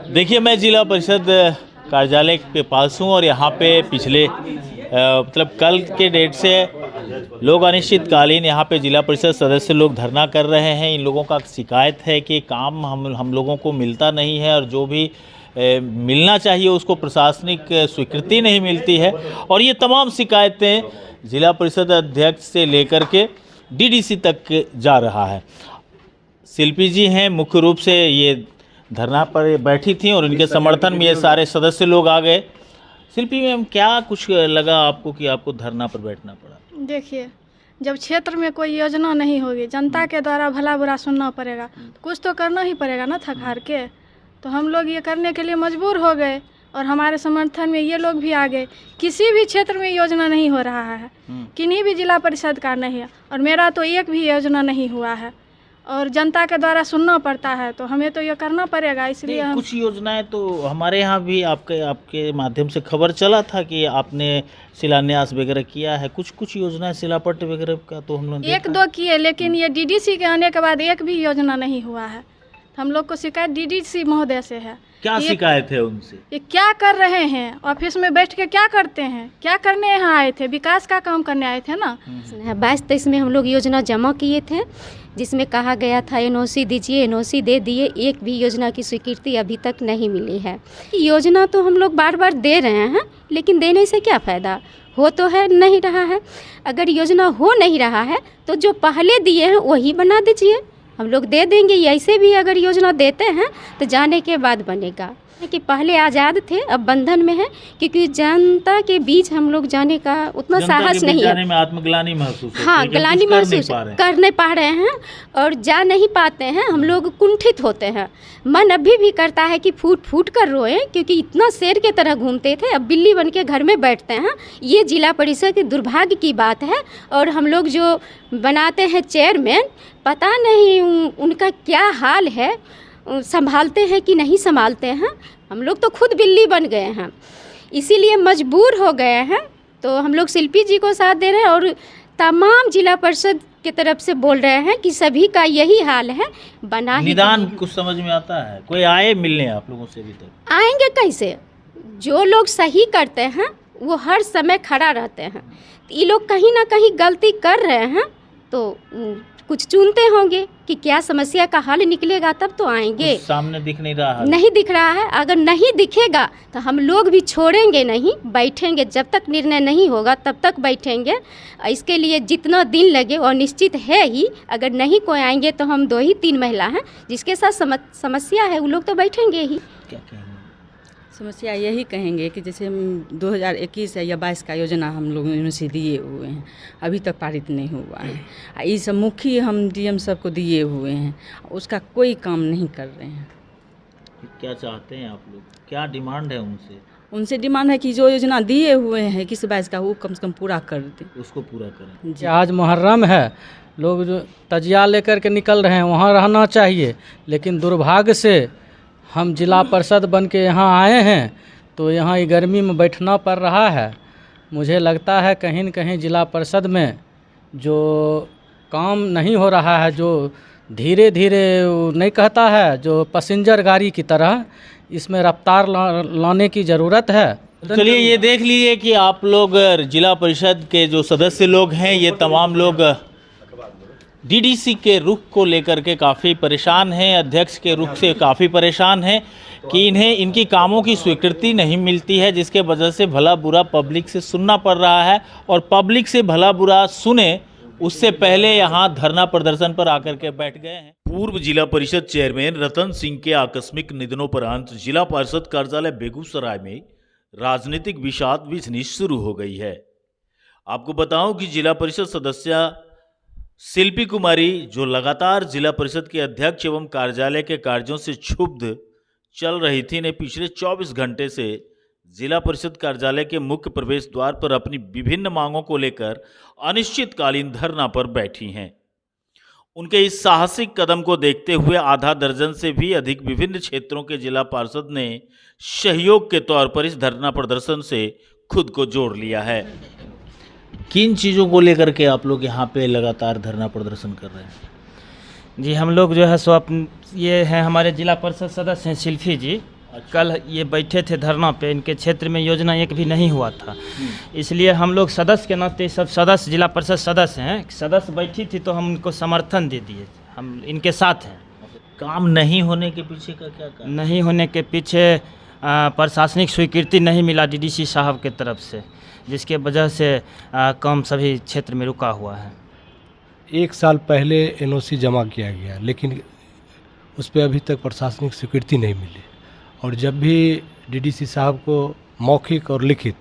देखिए, मैं जिला परिषद कार्यालय के पास हूँ और यहाँ पे पिछले मतलब कल के डेट से लोग अनिश्चितकालीन यहाँ पे जिला परिषद सदस्य लोग धरना कर रहे हैं। इन लोगों का शिकायत है कि काम हम लोगों को मिलता नहीं है और जो भी मिलना चाहिए उसको प्रशासनिक स्वीकृति नहीं मिलती है। और ये तमाम शिकायतें जिला परिषद अध्यक्ष से लेकर के डीडीसी तक जा रहा है। शिल्पी जी हैं, मुख्य रूप से ये धरना पर बैठी थी और इनके समर्थन में ये सारे सदस्य लोग आ गए। शिल्पी मैम, क्या कुछ लगा आपको कि आपको धरना पर बैठना पड़ा? देखिए, जब क्षेत्र में कोई योजना नहीं होगी, जनता के द्वारा भला बुरा सुनना पड़ेगा, तो कुछ तो करना ही पड़ेगा ना थक हार के। तो हम लोग ये करने के लिए मजबूर हो गए और हमारे समर्थन में ये लोग भी आ गए। किसी भी क्षेत्र में योजना नहीं हो रहा है, किन्हीं भी जिला परिषद का नहीं है, और मेरा तो एक भी योजना नहीं हुआ है और जनता के द्वारा सुनना पड़ता है, तो हमें तो ये करना पड़ेगा। इसलिए हम कुछ योजनाएं तो हमारे यहाँ भी आपके माध्यम से खबर चला था कि आपने शिलान्यास वगैरह किया है। कुछ योजनाएं शिलापट्ट वगैरह का तो हम लोग एक दो किए, लेकिन ये डीडीसी के आने के बाद एक भी योजना नहीं हुआ है। हम लोग को शिकायत डीडीसी महोदय से है। क्या शिकायत है उनसे? ये क्या कर रहे हैं, ऑफिस में बैठ के क्या करते हैं, क्या करने यहाँ आए थे? विकास का काम करने आए थे ना। 22-23 में हम लोग योजना जमा किए थे, जिसमें कहा गया था एनओसी दीजिए, एनओसी दे दिए। एक भी योजना की स्वीकृति अभी तक नहीं मिली है। योजना तो हम लोग बार बार दे रहे हैं, लेकिन देने से क्या फ़ायदा? हो तो है नहीं रहा है। अगर योजना हो नहीं रहा है तो जो पहले दिए हैं वही बना दीजिए, हम लोग दे देंगे। ऐसे भी अगर योजना देते हैं तो जाने के बाद बनेगा। कि पहले आज़ाद थे, अब बंधन में है, क्योंकि जनता के बीच हम लोग जाने का उतना साहस नहीं है। जाने में आत्मग्लानि महसूस होती है। हाँ, ग्लानि महसूस कर नहीं पा रहे हैं और जा नहीं पाते हैं। हम लोग कुंठित होते हैं। मन अभी भी करता है कि फूट फूट कर रोएं, क्योंकि इतना शेर के तरह घूमते थे, अब बिल्ली बन के घर में बैठते हैं। ये जिला परिषद के दुर्भाग्य की बात है। और हम लोग जो बनाते हैं चेयरमैन, पता नहीं उनका क्या हाल है, संभालते हैं कि नहीं संभालते हैं। हम लोग तो खुद बिल्ली बन गए हैं, इसीलिए मजबूर हो गए हैं। तो हम लोग शिल्पी जी को साथ दे रहे हैं और तमाम जिला परिषद की तरफ से बोल रहे हैं कि सभी का यही हाल है। बना निदान कुछ समझ में आता है? कोई आए मिलने आप लोगों से? अभी तक आएंगे कैसे? जो लोग सही करते हैं वो हर समय खड़ा रहते हैं। ये लोग कहीं ना कहीं गलती कर रहे हैं, तो कुछ चुनते होंगे कि क्या समस्या का हल निकलेगा, तब तो आएंगे। सामने दिख नहीं रहा है? नहीं दिख रहा है। अगर नहीं दिखेगा तो हम लोग भी छोड़ेंगे नहीं, बैठेंगे। जब तक निर्णय नहीं होगा तब तक बैठेंगे। इसके लिए जितना दिन लगे और निश्चित है ही। अगर नहीं कोई आएंगे तो हम 2 ही 3 महिला हैं जिसके साथ समस्या है, वो लोग तो बैठेंगे ही। क्या कहेंगे? समस्या यही कहेंगे कि जैसे 2021 या 22 का योजना हम लोगों से दिए हुए हैं, अभी तक पारित नहीं हुआ है। ये सब मुखी हम डीएम सबको दिए हुए हैं, उसका कोई काम नहीं कर रहे हैं। क्या चाहते हैं आप लोग? क्या डिमांड है उनसे? उनसे डिमांड है कि जो योजना दिए हुए हैं 21-22 का, वो कम से कम पूरा कर दें, उसको पूरा करें। आज मुहर्रम है, लोग जो तजिया लेकर के निकल रहे हैं वहाँ रहना चाहिए, लेकिन दुर्भाग्य से हम जिला परिषद बन के यहाँ आए हैं तो यहाँ ये गर्मी में बैठना पड़ रहा है। मुझे लगता है कहीं न कहीं जिला परिषद में जो काम नहीं हो रहा है, जो धीरे धीरे नहीं कहता है, जो पैसेंजर गाड़ी की तरह, इसमें रफ्तार लाने की ज़रूरत है। चलिए, ये देख लीजिए कि आप लोग जिला परिषद के जो सदस्य लोग हैं, ये तमाम लोग डीडीसी के रुख को लेकर के काफ़ी परेशान हैं, अध्यक्ष के रुख से काफ़ी परेशान हैं कि इन्हें इनकी कामों की स्वीकृति नहीं मिलती है, जिसके वजह से भला बुरा पब्लिक से सुनना पड़ रहा है। और पब्लिक से भला बुरा सुने उससे पहले यहाँ धरना प्रदर्शन पर आकर के बैठ गए हैं। पूर्व जिला परिषद चेयरमैन रतन सिंह के आकस्मिक निधनोपरांत जिला परिषद कार्यालय बेगूसराय में राजनीतिक विषाद बिजनी शुरू हो गई है। आपको बताऊं कि जिला परिषद सदस्य शिल्पी कुमारी, जो लगातार जिला परिषद के अध्यक्ष एवं कार्यालय के कार्यों से क्षुब्ध चल रही थी, ने पिछले 24 घंटे से जिला परिषद कार्यालय के मुख्य प्रवेश द्वार पर अपनी विभिन्न मांगों को लेकर अनिश्चितकालीन धरना पर बैठी हैं। उनके इस साहसिक कदम को देखते हुए आधा दर्जन से भी अधिक विभिन्न क्षेत्रों के जिला पार्षद ने सहयोग के तौर पर इस धरना प्रदर्शन से खुद को जोड़ लिया है। किन चीज़ों को लेकर के आप लोग यहाँ पे लगातार धरना प्रदर्शन कर रहे हैं? जी, हम लोग जो है सो ये है, हमारे जिला परिषद सदस्य हैं शिल्पी जी, कल ये बैठे थे धरना पे, इनके क्षेत्र में योजना एक भी नहीं हुआ था। इसलिए हम लोग सदस्य के नाते, सब सदस्य जिला परिषद सदस्य हैं, सदस्य बैठी थी तो हम उनको समर्थन दे दिए, हम इनके साथ हैं। काम नहीं होने के पीछे का क्या कारण? नहीं होने के पीछे प्रशासनिक स्वीकृति नहीं मिला डीडीसी साहब के तरफ से, जिसके वजह से काम सभी क्षेत्र में रुका हुआ है। 1 साल पहले एनओसी जमा किया गया, लेकिन उस पर अभी तक प्रशासनिक स्वीकृति नहीं मिली। और जब भी डीडीसी साहब को मौखिक और लिखित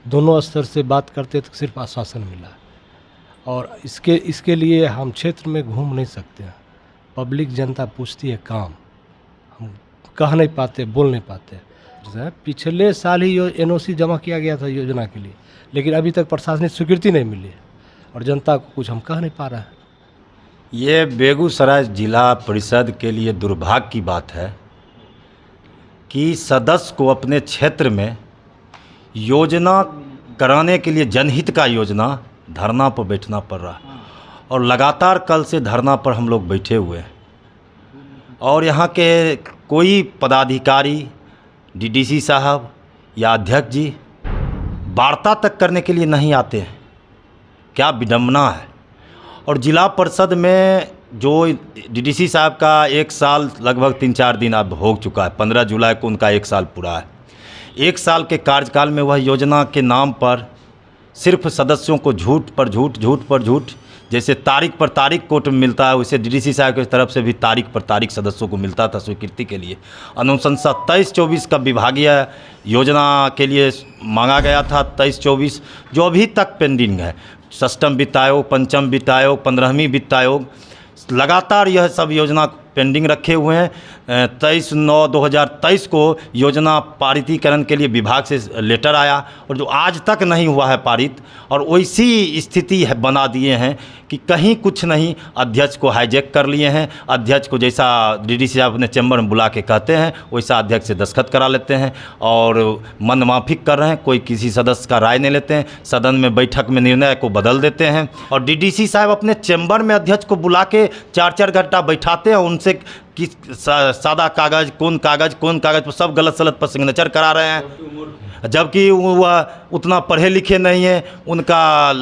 दोनों स्तर से बात करते तो सिर्फ आश्वासन मिला। और इसके लिए हम क्षेत्र में घूम नहीं सकते हैं। पब्लिक जनता पूछती है काम, हम कह नहीं पाते, बोल नहीं पाते। जैसे पिछले साल ही एनओसी जमा किया गया था योजना के लिए, लेकिन अभी तक प्रशासनिक स्वीकृति नहीं मिली और जनता को कुछ हम कह नहीं पा रहे हैं। ये बेगूसराय जिला परिषद के लिए दुर्भाग्य की बात है कि सदस्य को अपने क्षेत्र में योजना कराने के लिए, जनहित का योजना, धरना पर बैठना पड़ रहा है। और लगातार कल से धरना पर हम लोग बैठे हुए हैं और यहाँ के कोई पदाधिकारी, डीडीसी साहब या अध्यक्ष जी वार्ता तक करने के लिए नहीं आते हैं। क्या विडंबना है। और जिला परिषद में जो डीडीसी साहब का 1 साल लगभग 3-4 दिन अब हो चुका है, 15 जुलाई को उनका 1 साल पूरा है। 1 साल के कार्यकाल में वह योजना के नाम पर सिर्फ सदस्यों को झूठ पर झूठ, जैसे तारीख पर तारीख कोर्ट में मिलता है, वैसे डीडीसी साहब की तरफ से भी तारीख पर तारीख सदस्यों को मिलता था स्वीकृति के लिए। अनुशंसा 23-24 का विभागीय योजना के लिए मांगा गया था, 23-24 जो अभी तक पेंडिंग है। षष्ठम वित्त आयोग, पंचम वित्त आयोग, 15वीं वित्त आयोग, लगातार यह सब योजना पेंडिंग रखे हुए हैं। 23/9/2023 को योजना पारितीकरण के लिए विभाग से लेटर आया और जो आज तक नहीं हुआ है पारित। और वैसी स्थिति है बना दिए हैं कि कहीं कुछ नहीं, अध्यक्ष को हाईजैक कर लिए हैं। अध्यक्ष को जैसा डीडीसी साहब अपने चैम्बर में बुला के कहते हैं वैसा अध्यक्ष से दस्तखत करा लेते हैं और मनमाफिक कर रहे हैं। कोई किसी सदस्य का राय नहीं लेते हैं, सदन में बैठक में निर्णय को बदल देते हैं। और डीडीसी साहब अपने चैम्बर में अध्यक्ष को बुला के 4-4 घंटा बैठाते हैं, उनसे कि सादा कागज़ कौन कागज़ पर सब गलत सलत पर सिग्नेचर करा रहे हैं, जबकि वह उतना पढ़े लिखे नहीं है। उनका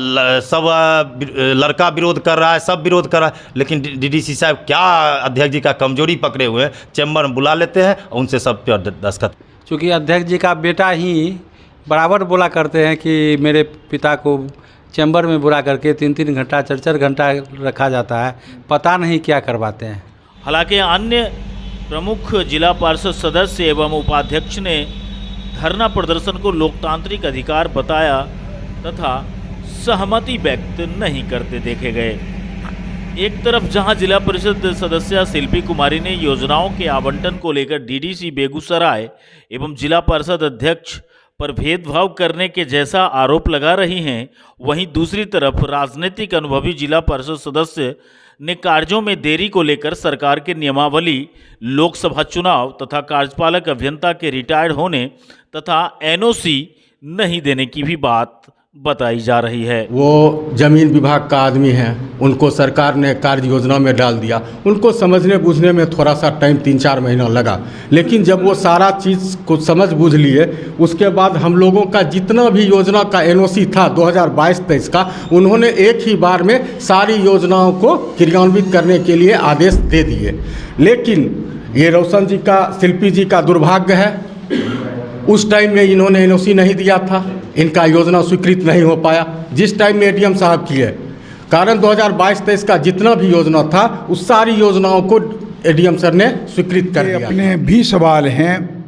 सब लड़का विरोध कर रहा है, सब विरोध कर रहा है, लेकिन डीडीसी साहब क्या अध्यक्ष जी का कमजोरी पकड़े हुए हैं, चैम्बर में बुला लेते हैं और उनसे सब पर दस्तखत। चूँकि अध्यक्ष जी का बेटा ही बराबर बोला करते हैं कि मेरे पिता को चैम्बर में बुला करके 3-3 घंटा 4-4 घंटा रखा जाता है, पता नहीं क्या करवाते हैं। हालांकि अन्य प्रमुख जिला पार्षद सदस्य एवं उपाध्यक्ष ने धरना प्रदर्शन को लोकतांत्रिक अधिकार बताया तथा सहमति व्यक्त नहीं करते देखे गए। एक तरफ जहां जिला परिषद सदस्य शिल्पी कुमारी ने योजनाओं के आवंटन को लेकर डीडीसी बेगूसराय एवं जिला परिषद अध्यक्ष पर भेदभाव करने के जैसा आरोप लगा रही हैं, वहीं दूसरी तरफ राजनीतिक अनुभवी जिला परिषद सदस्य ने कार्यों में देरी को लेकर सरकार के नियमावली, लोकसभा चुनाव तथा कार्यपालक अभियंता के रिटायर्ड होने तथा एनओसी नहीं देने की भी बात बताई जा रही है। वो जमीन विभाग का आदमी है, उनको सरकार ने कार्य योजना में डाल दिया। उनको समझने बूझने में थोड़ा सा टाइम 3-4 महीना लगा, लेकिन जब वो सारा चीज़ को समझ बूझ लिए, उसके बाद हम लोगों का जितना भी योजना का एनओसी था 2022-23 का, उन्होंने एक ही बार में सारी योजनाओं को क्रियान्वित करने के लिए आदेश दे दिए। लेकिन ये रोशन जी का, शिल्पी जी का दुर्भाग्य है, उस टाइम में इन्होंने एनओसी नहीं दिया था, इनका योजना स्वीकृत नहीं हो पाया। जिस टाइम में एडीएम साहब किए, कारण 2022-23 का जितना भी योजना था उस सारी योजनाओं को एडीएम सर ने स्वीकृत कर दिया। अपने भी सवाल हैं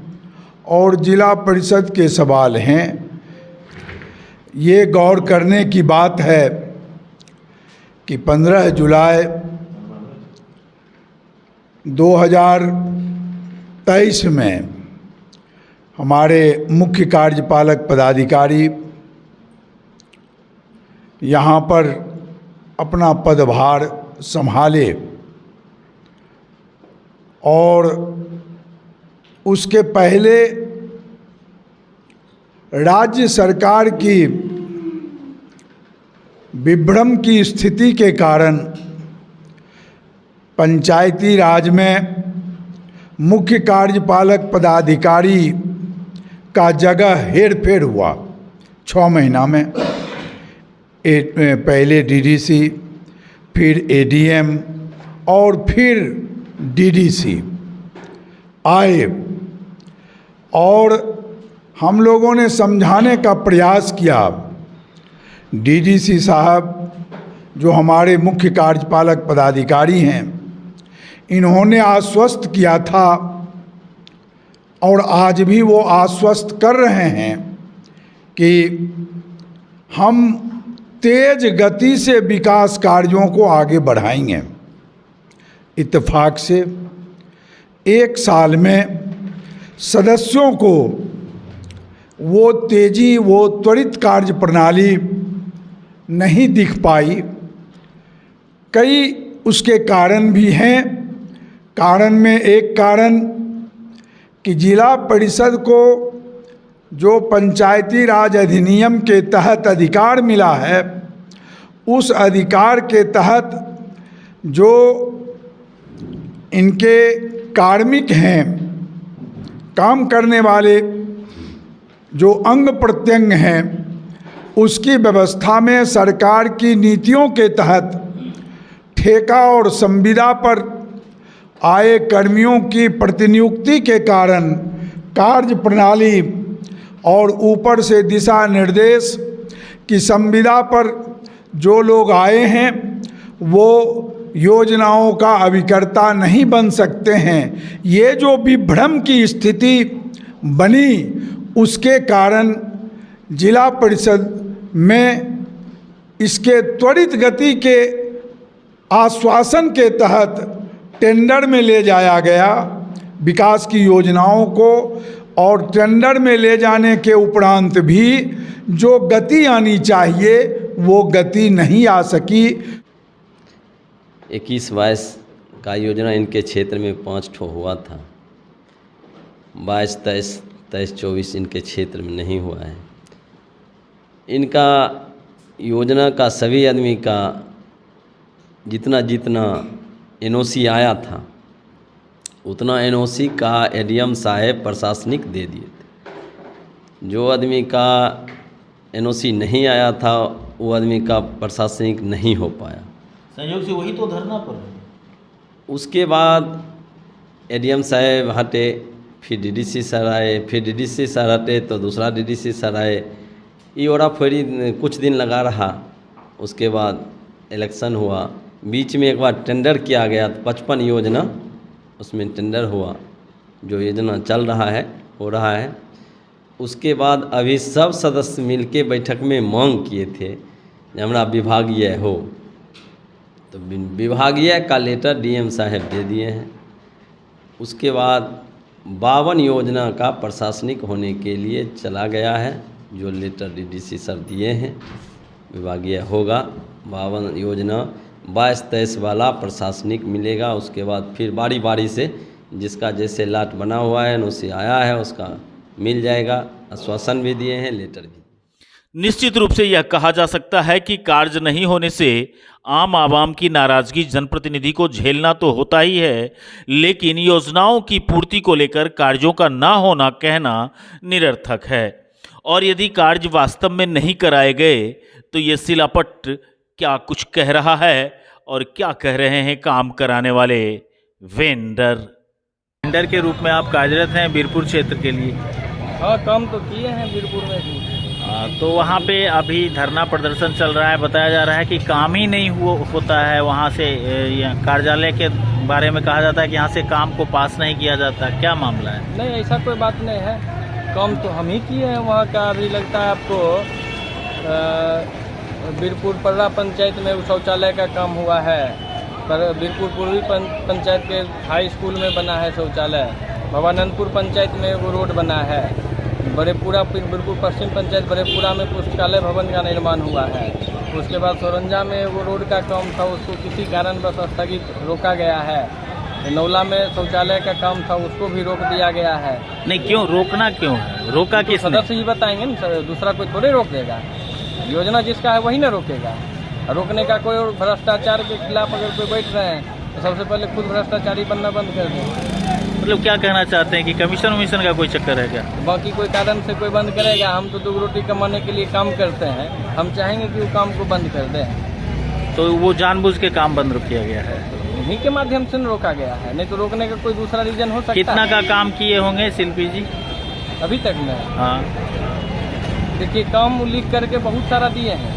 और जिला परिषद के सवाल हैं। ये गौर करने की बात है कि 15 जुलाई 2023 में हमारे मुख्य कार्यपालक पदाधिकारी यहाँ पर अपना पदभार संभाले और उसके पहले राज्य सरकार की विभ्रम की स्थिति के कारण पंचायती राज में मुख्य कार्यपालक पदाधिकारी का जगह हेरफेर हुआ 6 महीना में। पहले डीडीसी, फिर एडीएम और फिर डीडीसी आए और हम लोगों ने समझाने का प्रयास किया। डीडीसी साहब जो हमारे मुख्य कार्यपालक पदाधिकारी हैं, इन्होंने आश्वस्त किया था और आज भी वो आश्वस्त कर रहे हैं कि हम तेज गति से विकास कार्यों को आगे बढ़ाएंगे। इत्तेफाक से 1 साल में सदस्यों को वो तेजी, वो त्वरित कार्य प्रणाली नहीं दिख पाई। कई उसके कारण भी हैं। कारण में एक कारण कि जिला परिषद को जो पंचायती राज अधिनियम के तहत अधिकार मिला है, उस अधिकार के तहत जो इनके कार्मिक हैं, काम करने वाले जो अंग प्रत्यंग हैं, उसकी व्यवस्था में सरकार की नीतियों के तहत ठेका और संविदा पर आए कर्मियों की प्रतिनियुक्ति के कारण कार्य प्रणाली और ऊपर से दिशा निर्देश की संविदा पर जो लोग आए हैं वो योजनाओं का अभिकर्ता नहीं बन सकते हैं। ये जो विभ्रम की स्थिति बनी, उसके कारण जिला परिषद में इसके त्वरित गति के आश्वासन के तहत टेंडर में ले जाया गया विकास की योजनाओं को, और टेंडर में ले जाने के उपरांत भी जो गति आनी चाहिए वो गति नहीं आ सकी। 21-22 का योजना इनके क्षेत्र में 5 ठो हुआ था। 22-23, 23-24 इनके क्षेत्र में नहीं हुआ है। इनका योजना का सभी आदमी का जितना जितना एनओसी आया था, उतना एनओसी का एडीएम साहब प्रशासनिक दे दिए थे। जो आदमी का एनओसी नहीं आया था, वो आदमी का प्रशासनिक नहीं हो पाया। संयोग से वही तो धरना पर है। उसके बाद एडीएम साहब हटे, फिर डीडीसी सर आए, फिर डीडीसी सर हटे तो दूसरा डीडीसी सर आए। ये ओरा फेरी कुछ दिन लगा रहा। उसके बाद इलेक्शन हुआ। बीच में एक बार टेंडर किया गया, 55 योजना उसमें टेंडर हुआ। जो योजना चल रहा है, हो रहा है। उसके बाद अभी सब सदस्य मिलके बैठक में मांग किए थे कि हमारा विभागीय हो, तो विभागीय का लेटर डीएम साहब दे दिए हैं। उसके बाद 52 योजना का प्रशासनिक होने के लिए चला गया है, जो लेटर डीडीसी सर दिए हैं। विभागीय होगा, 52 योजना 22-23 वाला प्रशासनिक मिलेगा। उसके बाद फिर बारी बारी से जिसका जैसे लाट बना हुआ है, एनओसी आया है, उसका मिल जाएगा। आश्वासन भी दिए हैं, लेटर भी। निश्चित रूप से यह कहा जा सकता है कि कार्य नहीं होने से आम आवाम की नाराजगी जनप्रतिनिधि को झेलना तो होता ही है, लेकिन योजनाओं की पूर्ति को लेकर कार्यों का ना होना कहना निरर्थक है। और यदि कार्य वास्तव में नहीं कराए गए तो ये सिलापट क्या कुछ कह रहा है और क्या कह रहे हैं काम कराने वाले वेंडर के रूप में आप कार्यरत हैं बीरपुर क्षेत्र के लिए। हाँ, काम तो किए हैं बीरपुर में भी। तो वहाँ पे अभी धरना प्रदर्शन चल रहा है। बताया जा रहा है कि काम ही नहीं होता है। वहाँ से कार्यालय के बारे में कहा जाता है कि यहाँ से काम को पास नहीं किया जाता। क्या मामला है? नहीं, ऐसा कोई बात नहीं है। काम तो हम ही किए हैं वहाँ का। अभी लगता है आपको बीरपुर पर्रा पंचायत में शौचालय का काम हुआ है, पर बीरपुर पूर्वी पंचायत के हाई स्कूल में बना है शौचालय। भवानंदपुर पंचायत में वो रोड बना है। बड़ेपुरा बीरपुर पश्चिम पंचायत बड़ेपुरा में पुस्तकालय भवन का निर्माण हुआ है। उसके बाद सोरंजा में वो रोड का काम था, उसको किसी कारणवश स्थगित रोका गया है। नौला में शौचालय का काम था, उसको भी रोक दिया गया है। नहीं, क्यों रोकना? क्यों रोका? किस सदस्य ही बताएंगे ना, दूसरा कोई थोड़े रोक देगा। योजना जिसका है वही ना रोकेगा। रोकने का कोई भ्रष्टाचार के खिलाफ अगर कोई बैठ रहे हैं तो सबसे पहले खुद भ्रष्टाचारी बनना बंद कर दें। मतलब क्या कहना चाहते हैं कि कमीशन वमीशन का कोई चक्कर है क्या? बाकी कोई कारण से कोई बंद करेगा? हम तो 2 रोटी कमाने के लिए काम करते हैं, हम चाहेंगे कि वो काम को बंद कर दें। तो वो जानबूझ के काम बंद किया गया है, इन्हीं के माध्यम से रोका गया है, नहीं तो रोकने का कोई दूसरा रीजन हो सकता है। कितना का काम किए होंगे शिल्पी जी अभी तक में? हाँ देखिए, काम लिख करके बहुत सारा दिए हैं,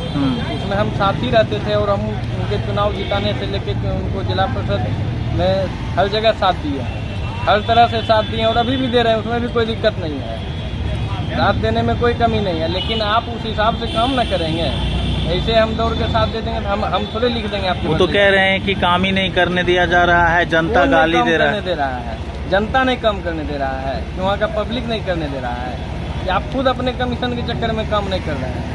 उसमें हम साथ ही रहते थे और हम उनके चुनाव जिताने से लेके उनको जिला परिषद में हर जगह साथ दिए हैं, हर तरह से साथ दिए और अभी भी दे रहे हैं, उसमें भी कोई दिक्कत नहीं है, साथ देने में कोई कमी नहीं है। लेकिन आप उस हिसाब से काम न करेंगे, ऐसे हम दौड़ के साथ दे देंगे तो हम थोड़े लिख देंगे आपको। वो तो कह रहे हैं कि काम ही नहीं करने दिया जा रहा है, जनता गाली दे रहा है। जनता नहीं काम करने दे रहा है, वहाँ का पब्लिक नहीं करने दे रहा है, आप खुद अपने कमीशन के चक्कर में काम नहीं कर रहे हैं।